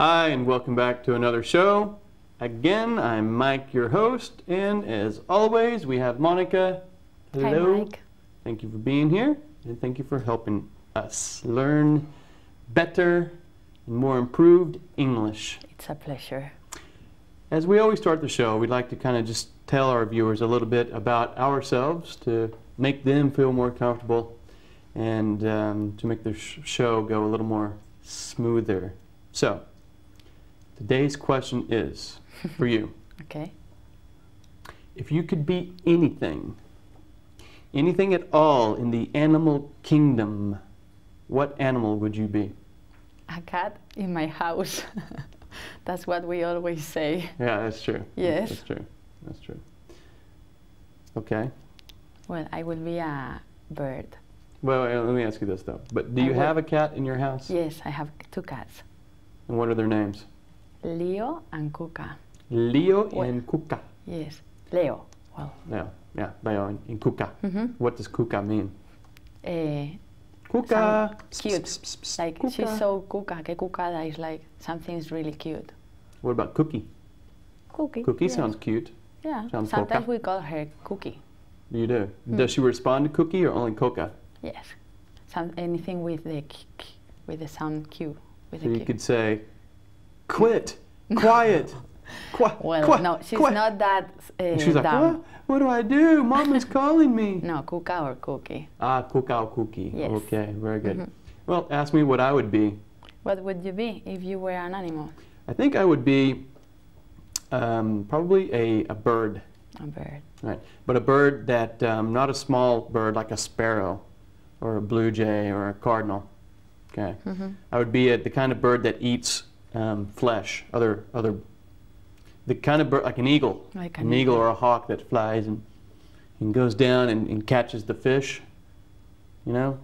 Hi, and welcome back to another show. Again, I'm Mike, your host, and as always, we have Monica. Hello. Hi, Mike. Thank you for being here, and thank you for helping us learn better and more improved English. It's a pleasure. As we always start the show, we'd like to kind of just tell our viewers a little bit about ourselves to make them feel more comfortable and to make the show go a little more smoother. So, today's question is for you. Okay. If you could be anything at all in the animal kingdom, what animal would you be? A cat in my house. That's what we always say. Yeah, that's true. Yes. That's true. That's true. Okay. Well, I will be a bird. Well, let me ask you this though. But do you have a cat in your house? Yes, I have 2 cats. And what are their names? Leo and Cuca. Leo and Cuca. Yes. Leo. Well. Yeah, Leo and Cuca. What does Cuca mean? Cuca. Cute. Like Cuca. she's so Cuca. Que cucada is like something is really cute. What about Cookie? Cookie. Cookie yes. sounds cute. Yeah. Sounds Sometimes coca. we call her Cookie. You do. Does she respond to Cookie or only Coca? Yes. Anything with the with the sound Q. With So the you Q. could say, quit, quiet, Well, no, she's not that and she's like, dumb. what do I do? Mama's calling me. No, Cuca or Cookie. Ah, Cuca or Cookie. Yes. Okay, very good. Well, ask me what I would be. What would you be if you were an animal? I think I would be probably a bird. A bird. Right, but a bird that, not a small bird like a sparrow or a blue jay or a cardinal. Okay, I would be the kind of bird that eats flesh, the kind of bird like an eagle, Like an eagle or a hawk that flies and goes down and catches the fish. You know,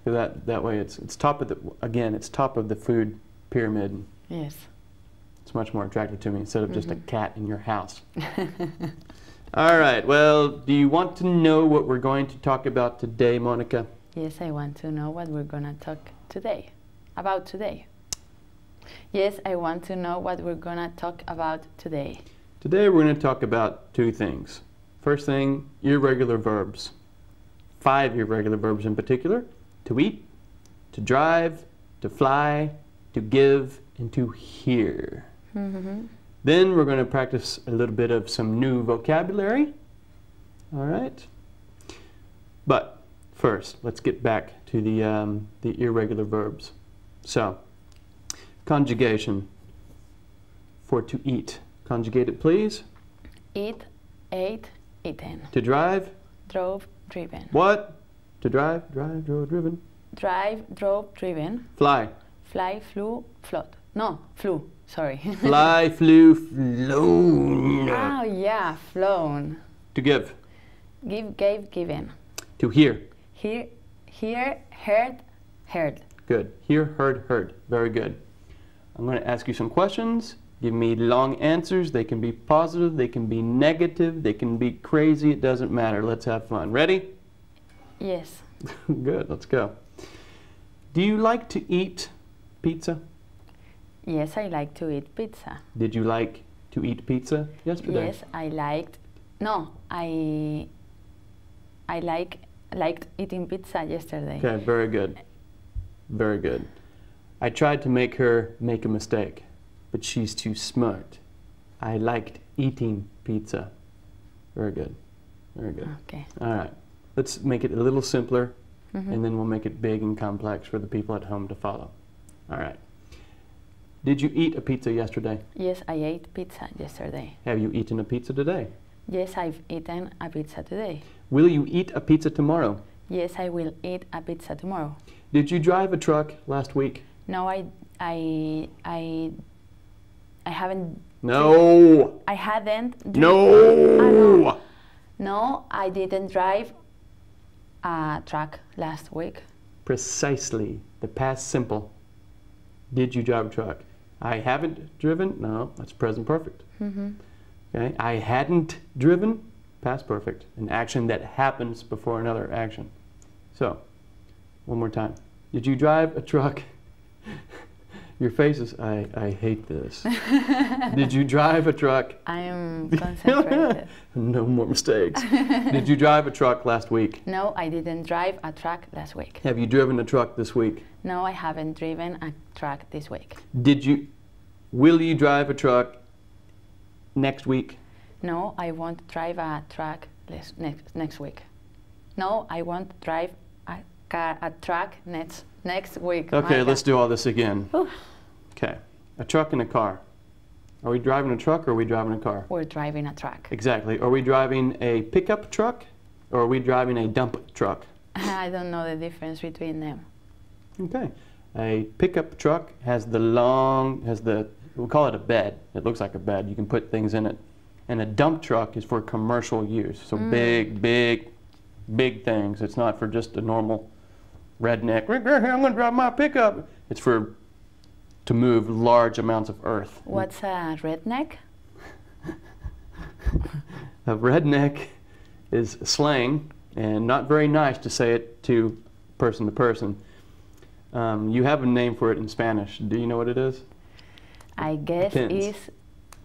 that way it's top of it's top of the food pyramid. Yes. It's much more attractive to me instead of just a cat in your house. All right, well, do you want to know what we're going to talk about today, Monica? Yes, I want to know what we're going to talk about today. Yes, I want to know what we're going to talk about today. Today we're going to talk about 2 things. First thing, irregular verbs. 5 irregular verbs in particular: to eat, to drive, to fly, to give, and to hear. Then we're going to practice a little bit of some new vocabulary. All right? But first, let's get back to the irregular verbs. So, conjugation for to eat. Conjugate it, please. Eat, ate, eaten. To drive. Drove, driven. What? To drive, drove, driven. Drive, drove, driven. Fly. Fly, flew, float. No, flew, sorry. Fly, flew, flown. Oh yeah, flown. To give. Give, gave, given. To hear. Hear, heard, heard. Good. Hear, heard. Very good. I'm going to ask you some questions. Give me long answers. They can be positive, they can be negative, they can be crazy. It doesn't matter. Let's have fun. Ready? Yes. Good. Let's go. Do you like to eat pizza? Yes, I like to eat pizza. Did you like to eat pizza yesterday? Yes, I liked. No, I liked eating pizza yesterday. Okay, very good. Very good. I tried to make her make a mistake, but she's too smart. I liked eating pizza. Very good. Very good. Okay. All right. Let's make it a little simpler, and then we'll make it big and complex for the people at home to follow. All right. Did you eat a pizza yesterday? Yes, I ate pizza yesterday. Have you eaten a pizza today? Yes, I've eaten a pizza today. Will you eat a pizza tomorrow? Yes, I will eat a pizza tomorrow. Did you drive a truck last week? No, I haven't. No. I hadn't. No. No, I didn't drive a truck last week. Precisely. The past simple. Did you drive a truck? I haven't driven. No, that's present perfect. Okay. I hadn't driven. Past perfect. An action that happens before another action. So, one more time. Did you drive a truck Your face is, I hate this. Did you drive a truck? I am concentrated. No more mistakes. Did you drive a truck last week? No, I didn't drive a truck last week. Have you driven a truck this week? No, I haven't driven a truck this week. Will you drive a truck next week? No, I won't drive a truck next week. No, I won't drive a truck next week. Okay, let's do all this again. Okay, a truck and a car. Are we driving a truck or are we driving a car? We're driving a truck. Exactly. Are we driving a pickup truck or are we driving a dump truck? I don't know the difference between them. Okay. A pickup truck has we'll call it a bed. It looks like a bed. You can put things in it. And a dump truck is for commercial use. So big things. It's not for just a normal redneck, I'm going to drive my pickup. It's to move large amounts of earth. What's a redneck? A redneck is slang, and not very nice to say it to person. You have a name for it in Spanish. Do you know what it is? I guess it's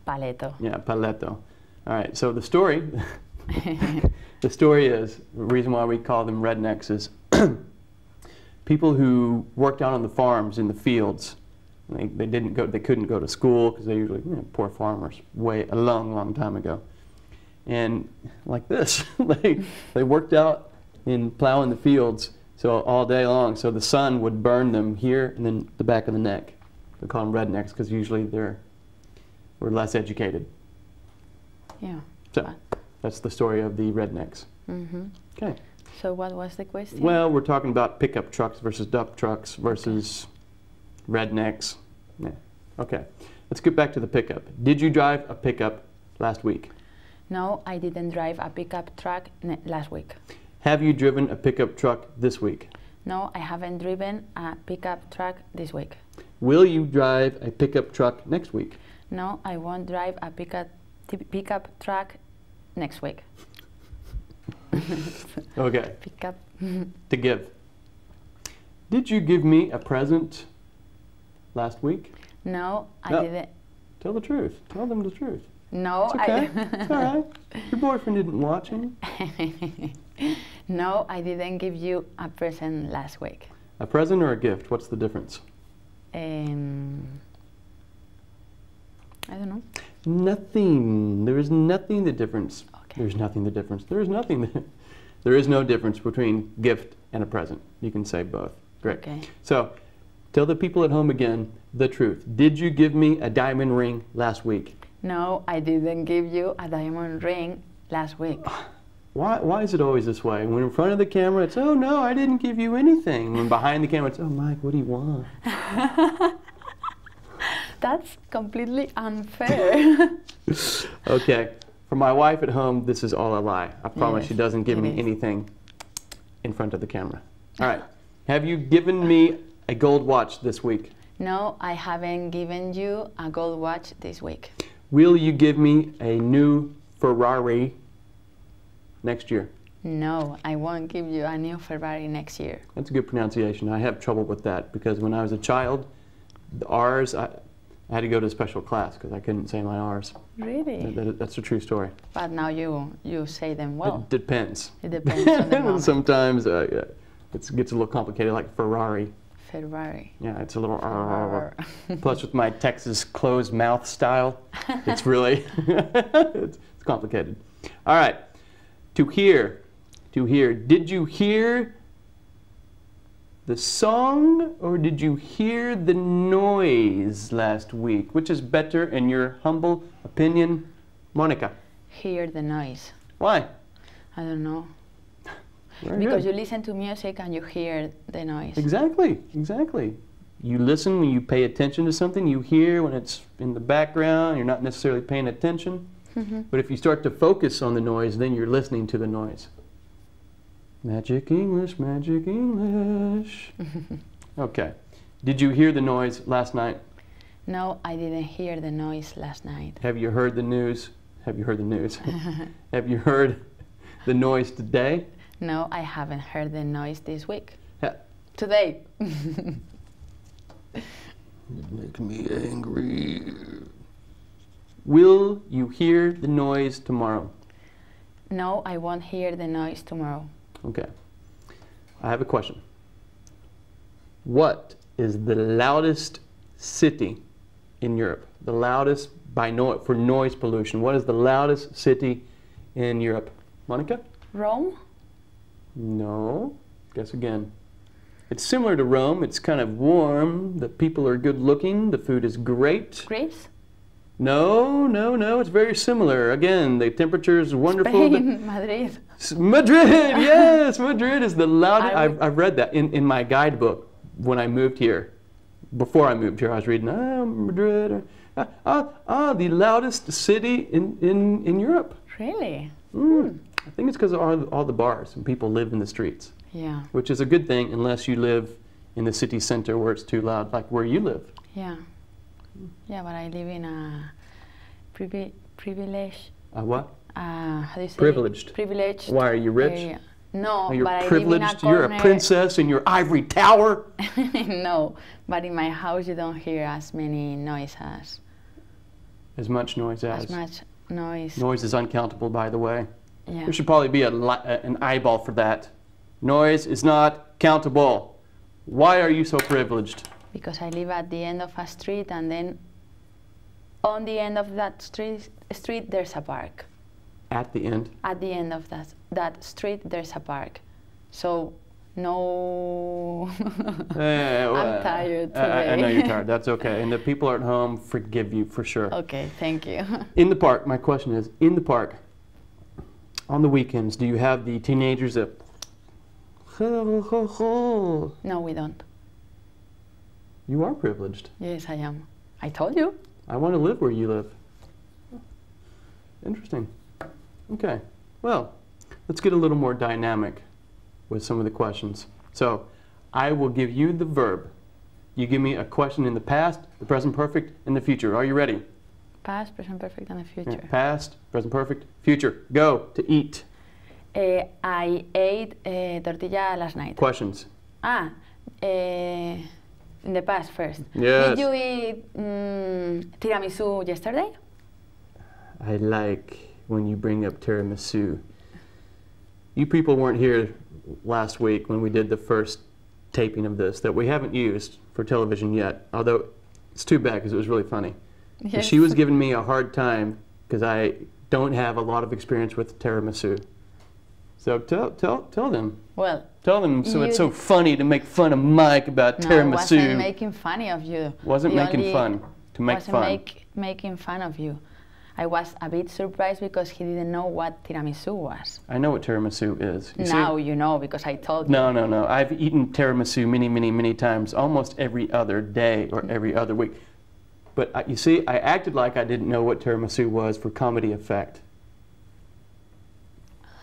paleto. Yeah, paleto. All right, so the story, the story is, the reason why we call them rednecks is people who worked out on the farms in the fields. They couldn't go to school because they usually, poor farmers, a long time ago. And like this, they worked out in plowing the fields so all day long. So the sun would burn them here and then the back of the neck. We call them rednecks because usually we're less educated. Yeah. So that's the story of the rednecks. Mm-hmm. Okay. So what was the question? Well, we're talking about pickup trucks versus dump trucks versus rednecks. Yeah. Okay. Let's get back to the pickup. Did you drive a pickup last week? No, I didn't drive a pickup truck last week. Have you driven a pickup truck this week? No, I haven't driven a pickup truck this week. Will you drive a pickup truck next week? No, I won't drive a pickup truck next week. Okay. Pickup. To give. Did you give me a present last week? No, I didn't. Tell the truth. Tell them the truth. No, it's okay. It's all right. Your boyfriend isn't watching. No, I didn't give you a present last week. A present or a gift? What's the difference? I don't know. Nothing. There is nothing the difference. Okay. There's nothing the difference. There is nothing. There is no difference between gift and a present. You can say both. Great. Okay. So, tell the people at home again the truth. Did you give me a diamond ring last week? No, I didn't give you a diamond ring last week. Why is it always this way? When in front of the camera, it's, oh no, I didn't give you anything. When behind the camera, it's, oh Mike, what do you want? That's completely unfair. Okay, for my wife at home, this is all a lie. I promise she doesn't give me anything in front of the camera. All right, have you given me a gold watch this week? No, I haven't given you a gold watch this week. Will you give me a new Ferrari next year? No, I won't give you a new Ferrari next year. That's a good pronunciation. I have trouble with that because when I was a child, the R's, I had to go to a special class because I couldn't say my R's. Really? That's a true story. But now you say them well. It depends. It depends on the moment. Sometimes it gets a little complicated, like Ferrari. Ferrari. Yeah, it's a little Plus with my Texas closed mouth style, it's really, it's complicated. All right, to hear. Did you hear the song or did you hear the noise last week? Which is better in your humble opinion, Monica? Hear the noise. Why? I don't know. Because you listen to music and you hear the noise. Exactly. You listen when you pay attention to something, you hear when it's in the background, you're not necessarily paying attention. But if you start to focus on the noise, then you're listening to the noise. Magic English, magic English. Okay. Did you hear the noise last night? No, I didn't hear the noise last night. Have you heard the news? Have you heard the news? Have you heard the noise today? No, I haven't heard the noise this week. Today. It makes me angry. Will you hear the noise tomorrow? No, I won't hear the noise tomorrow. Okay. I have a question. What is the loudest city in Europe? The loudest for noise pollution. What is the loudest city in Europe? Monica? Rome? No. Guess again. It's similar to Rome. It's kind of warm. The people are good looking. The food is great. Greece? No, no, no. It's very similar. Again, the temperature is wonderful. Spain, Madrid. Madrid, yes, Madrid is the loudest. I've read that in my guidebook when I moved here. Before I moved here, I was reading, Madrid. The loudest city in Europe. Really? I think it's because of all the bars and people live in the streets. Yeah. Which is a good thing unless you live in the city center where it's too loud, like where you live. Yeah. Yeah, but I live in a privileged. A what? How do you say? Privileged. Privileged. Why, are you rich? Area. No, you're but privileged? I live in a corner. You're a princess in your ivory tower? No, but in my house you don't hear as many noises. As much noise as? As much noise. Noise is uncountable, by the way. Yeah. There should probably be an eyeball for that. Noise is not countable. Why are you so privileged? Because I live at the end of a street, and then on the end of that street there's a park. At the end? At the end of that street there's a park. So, no... I'm tired today. I know you're tired. That's okay. And the people at home forgive you for sure. Okay, thank you. In the park, my question is, in the park, on the weekends, do you have the teenagers that... No, we don't. You are privileged. Yes, I am. I told you. I want to live where you live. Interesting. Okay. Well, let's get a little more dynamic with some of the questions. So, I will give you the verb. You give me a question in the past, the present perfect, and the future. Are you ready? Past, present perfect, and the future. Yeah. Past, present perfect, future. Go. To eat. I ate tortilla last night. Questions. In the past first. Yes. Did you eat tiramisu yesterday? I like when you bring up tiramisu. You people weren't here last week when we did the first taping of this that we haven't used for television yet, although it's too bad because it was really funny. Yes. She was giving me a hard time because I don't have a lot of experience with tiramisu. So tell them. Well, tell them so it's so funny to make fun of Mike about tiramisu. No, wasn't making fun of you. Wasn't making fun. To make fun. Making fun of you. I was a bit surprised because he didn't know what tiramisu was. I know what tiramisu is. Now you know because I told you. No. I've eaten tiramisu many times, almost every other day or every other week. But you see, I acted like I didn't know what tiramisu was for comedy effect.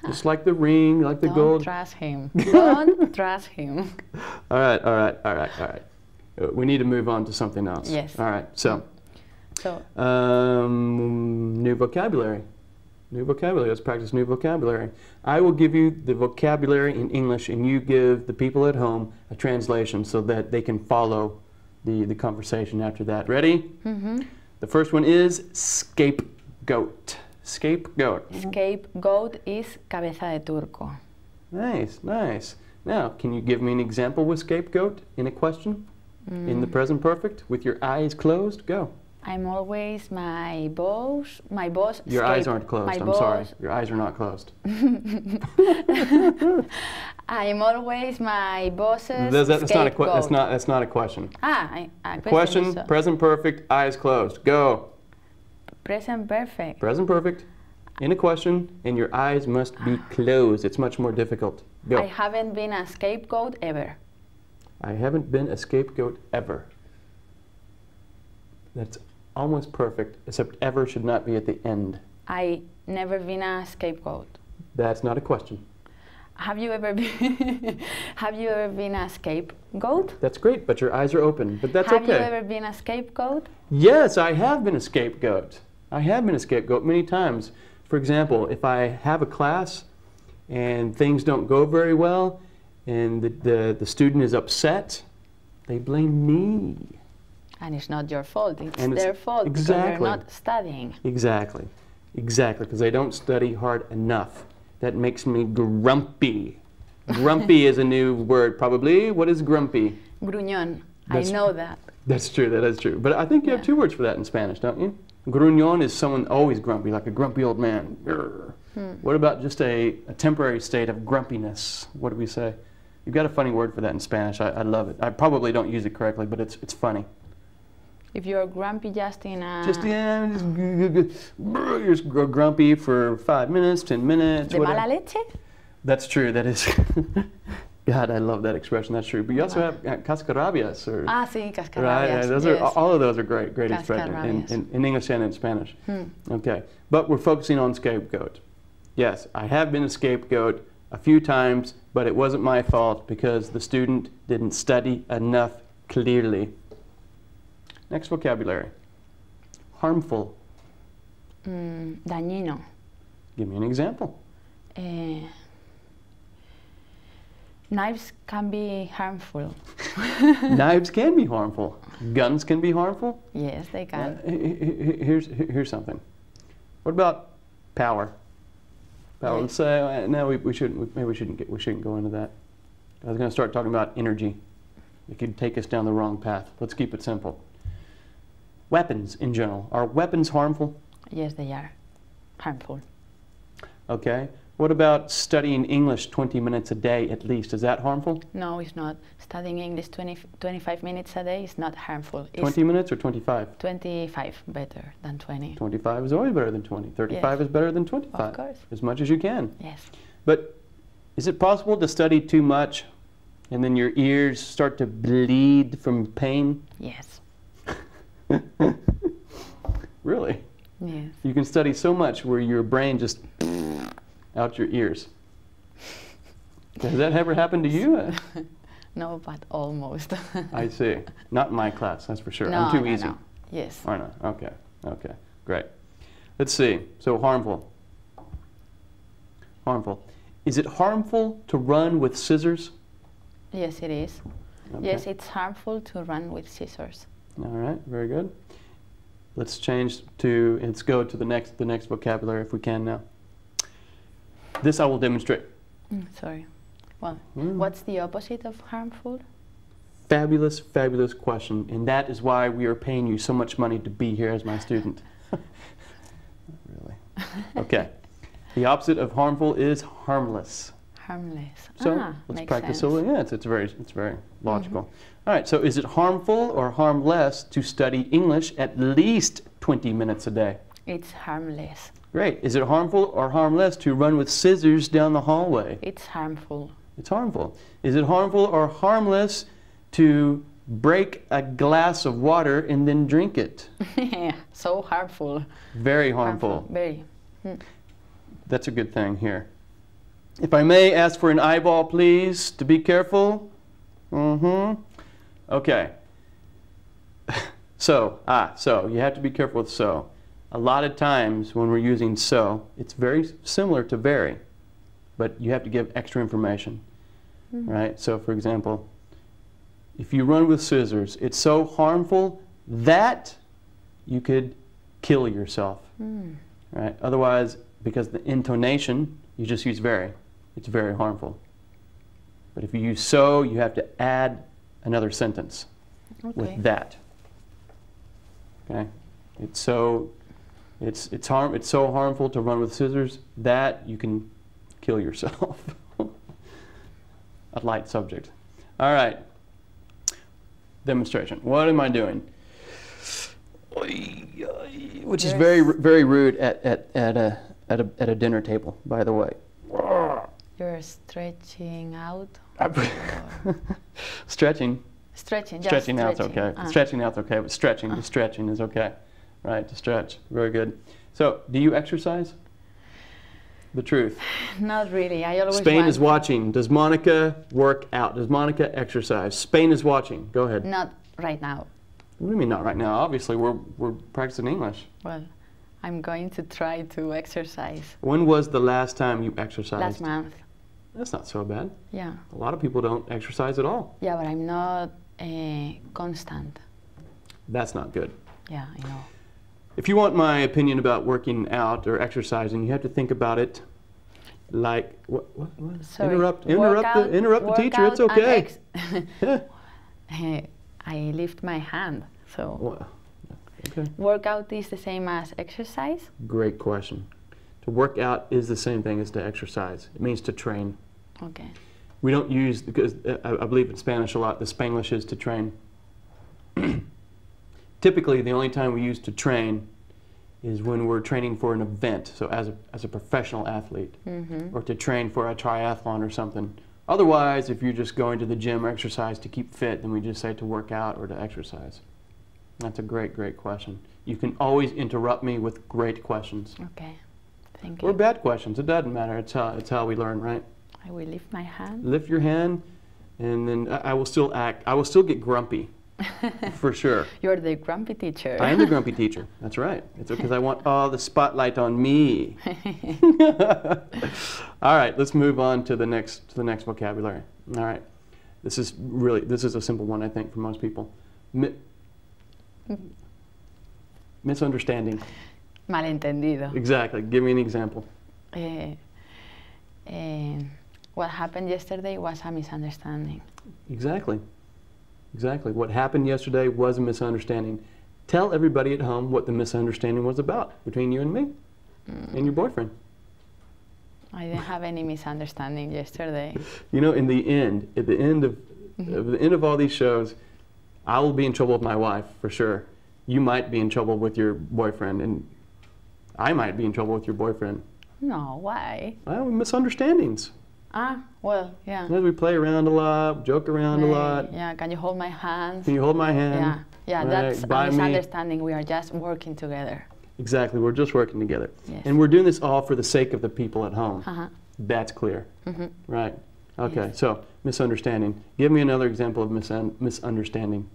Just like the ring, like the gold. Don't trust him. Don't trust him. All right. We need to move on to something else. Yes. All right. So new vocabulary. New vocabulary. Let's practice new vocabulary. I will give you the vocabulary in English, and you give the people at home a translation so that they can follow the conversation after that. Ready? Mm-hmm. The first one is scapegoat. Scapegoat. Scapegoat is cabeza de turco. Nice. Now, can you give me an example with scapegoat in a question? In the present perfect, with your eyes closed? Go. I'm always my boss. Your eyes aren't closed. I'm sorry. Your eyes are not closed. I'm always my boss's That's not a question. Question, present perfect, eyes closed. Go. Present perfect. Present perfect, in a question, and your eyes must be closed. It's much more difficult. Go. I haven't been a scapegoat ever. I haven't been a scapegoat ever. That's almost perfect, except ever should not be at the end. I never been a scapegoat. That's not a question. Have you ever been a scapegoat? That's great, but your eyes are open. But that's okay. Have you ever been a scapegoat? Yes, I have been a scapegoat. I have been a scapegoat many times. For example, if I have a class and things don't go very well and the student is upset, they blame me. And it's not your fault, it's And their fault because they're not studying. Exactly, exactly, because they don't study hard enough. That makes me grumpy. Grumpy is a new word, probably. What is grumpy? Gruñón. I know that. That's true, that is true. But I think you have two words for that in Spanish, don't you? Gruñón is someone always grumpy, like a grumpy old man. What about just a temporary state of grumpiness? What do we say? You've got a funny word for that in Spanish. I love it. I probably don't use it correctly, but it's funny. If you're grumpy just in a... You're just grumpy for 5 minutes, 10 minutes. De mala leche? That's true, that is... God, I love that expression, that's true. But you also have cascarrabias. Or, sí, cascarrabias. Right, those are, all of those are great expressions in English and in Spanish. Okay, but we're focusing on scapegoat. Yes, I have been a scapegoat a few times, but it wasn't my fault because the student didn't study enough clearly. Next vocabulary. Harmful. Dañino. Give me an example. Knives can be harmful. Knives can be harmful. Guns can be harmful. Yes, they can. Here's something. What about power? Power. Let's say no, we shouldn't. Maybe we shouldn't go into that. I was going to start talking about energy. It could take us down the wrong path. Let's keep it simple. Weapons in general. Are weapons harmful? Yes, they are harmful. Okay. What about studying English 20 minutes a day at least? Is that harmful? No, it's not. Studying English 25 minutes a day is not harmful. 20 minutes or 25? 25, better than 20. 25 is always better than 20. 35 is better than 25. Of course. As much as you can. Yes. But is it possible to study too much and then your ears start to bleed from pain? Yes. Really? Yes. You can study so much where your brain just out your ears. Has that ever happened to you? No, but almost. I see. Not in my class, that's for sure. No, I'm too easy. No. Yes. Or not? Okay. Okay. Great. Let's see. So harmful. Harmful. Is it harmful to run with scissors? Yes, it is. Okay. Yes, it's harmful to run with scissors. All right. Very good. Let's change to. Let's go to the next vocabulary if we can now. This I will demonstrate. Sorry. Well, what's the opposite of harmful? Fabulous, fabulous question. And that is why we are paying you so much money to be here as my student. Really. Okay. The opposite of harmful is harmless. Harmless. So let's practice a little. Yeah, it's very logical. All right. So is it harmful or harmless to study English at least 20 minutes a day? It's harmless. Great. Is it harmful or harmless to run with scissors down the hallway? It's harmful. It's harmful. Is it harmful or harmless to break a glass of water and then drink it? Yeah, so harmful. Very harmful. Very. That's a good thing here. If I may ask for an eyeball, please, to be careful. Okay. So you have to be careful with so. A lot of times when we're using so, it's very similar to very, but you have to give extra information, right? So for example, if you run with scissors, it's so harmful that you could kill yourself, right? Otherwise, because the intonation, you just use very. It's very harmful. But if you use so, you have to add another sentence with that. Okay? It's so harmful to run with scissors that you can kill yourself. A light subject. All right. Demonstration. What am I doing? Which is very rude at a dinner table, by the way. You're stretching out. Stretching. Stretching out's okay. Stretching out's okay, but stretching is okay. Right, to stretch. Very good. So, do you exercise? The truth. Not really. I always Spain is watching. Does Monica work out? Does Monica exercise? Spain is watching. Go ahead. Not right now. What do you mean not right now? Obviously, we're practicing English. Well, I'm going to try to exercise. When was the last time you exercised? Last month. That's not so bad. Yeah. A lot of people don't exercise at all. Yeah, but I'm not constant. That's not good. Yeah, I know. If you want my opinion about working out or exercising, you have to think about it like what? Sorry, Interrupt the teacher. It's okay. I lift my hand. So Well, okay. workout is the same as exercise? Great question. To work out is the same thing as to exercise. It means to train. Okay. We don't use, because I believe in Spanish a lot, the Spanglish is to train. Typically, the only time we use to train is when we're training for an event, so as a professional athlete, or to train for a triathlon or something. Otherwise, if you're just going to the gym or exercise to keep fit, then we just say to work out or to exercise. That's a great, great question. You can always interrupt me with great questions. Okay. Thank you. Or bad questions. It doesn't matter. It's how we learn, right? I will lift my hand. Lift your hand, and then I will still act. I will still get grumpy, for sure. You're the grumpy teacher. I am the grumpy teacher. That's right. It's because I want all the spotlight on me. All right, let's move on to the next vocabulary. All right, this is a simple one, I think, for most people. Misunderstanding. Malentendido. Exactly. Give me an example. What happened yesterday was a misunderstanding. Exactly. Exactly. What happened yesterday was a misunderstanding. Tell everybody at home what the misunderstanding was about between you and me and your boyfriend. I didn't have any misunderstanding yesterday. You know, at the end of all these shows, I will be in trouble with my wife for sure. You might be in trouble with your boyfriend, and I might be in trouble with your boyfriend. No, why? Well, misunderstandings. Ah, well, yeah. As we play around a lot, joke around a lot. Yeah, can you hold my hand? Can you hold my hand? Yeah, right, that's a misunderstanding. We are just working together. Exactly, we're just working together. Yes. And we're doing this all for the sake of the people at home. That's clear. Right. Okay, Yes. so misunderstanding. Give me another example of misunderstanding.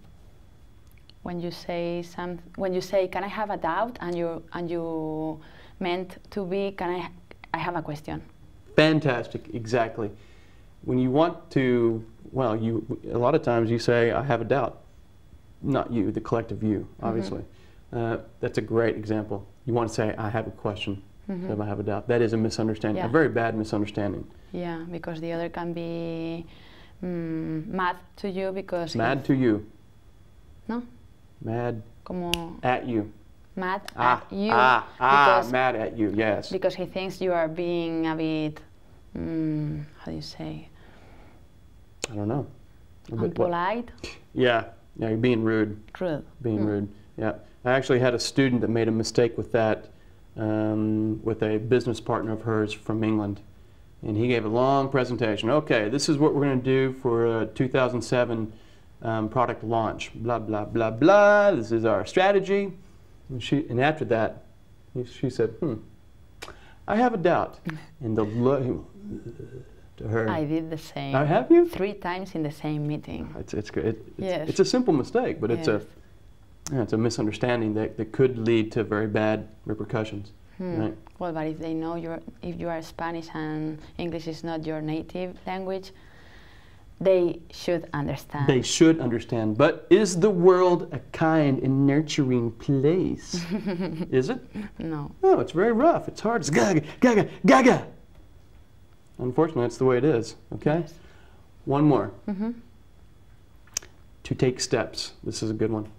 When you say can I have a doubt, and you meant to be, I have a question. Fantastic, exactly. When you want to, well, a lot of times you say, I have a doubt. Not you, the collective you, obviously. That's a great example. You want to say, I have a question, instead of I have a doubt. That is a misunderstanding, a very bad misunderstanding. Yeah, because the other can be mad to you because... Mad to you. No? Mad Como at you. Mad at you. Mad at you, yes. Because he thinks you are being a bit, how do you say? I don't know. Unpolite? Yeah, you're being rude. Rude. Being rude, yeah. I actually had a student that made a mistake with that, with a business partner of hers from England. And he gave a long presentation. Okay, this is what we're going to do for 2007 product launch. Blah, blah, blah, blah. This is our strategy. And after that, she said, I have a doubt. And the look to her. I did the same. Have you? 3 times in the same meeting. It's good. It's a simple mistake, but it's a misunderstanding that could lead to very bad repercussions. Right? Well, but if they know if you are Spanish and English is not your native language, they should understand. They should understand. But is the world a kind and nurturing place? Is it? No. No, it's very rough. It's hard. It's gaga, gaga, gaga. Unfortunately, that's the way it is. Okay? Yes. One more. To take steps. This is a good one.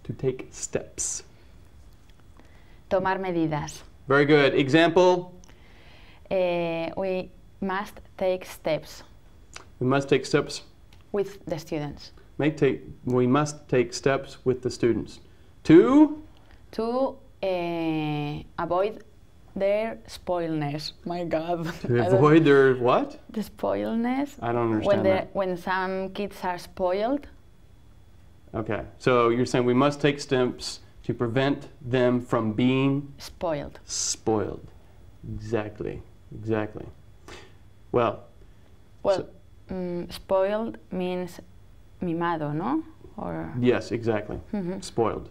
To take steps. Tomar medidas. Very good. Example? We must take steps. We must take steps with the students. We must take steps with the students. To avoid their spoilness. My God. To avoid their what? The spoilness. I don't understand that. When some kids are spoiled. Okay, so you're saying we must take steps to prevent them from being spoiled. Spoiled. Exactly. Exactly. Well. So, spoiled means mimado, no? Or yes, exactly. Spoiled.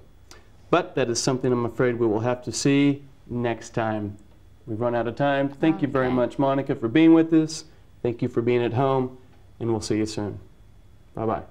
But that is something I'm afraid we will have to see next time. We've run out of time. Thank you very much, Monica, for being with us. Thank you for being at home, and we'll see you soon. Bye-bye.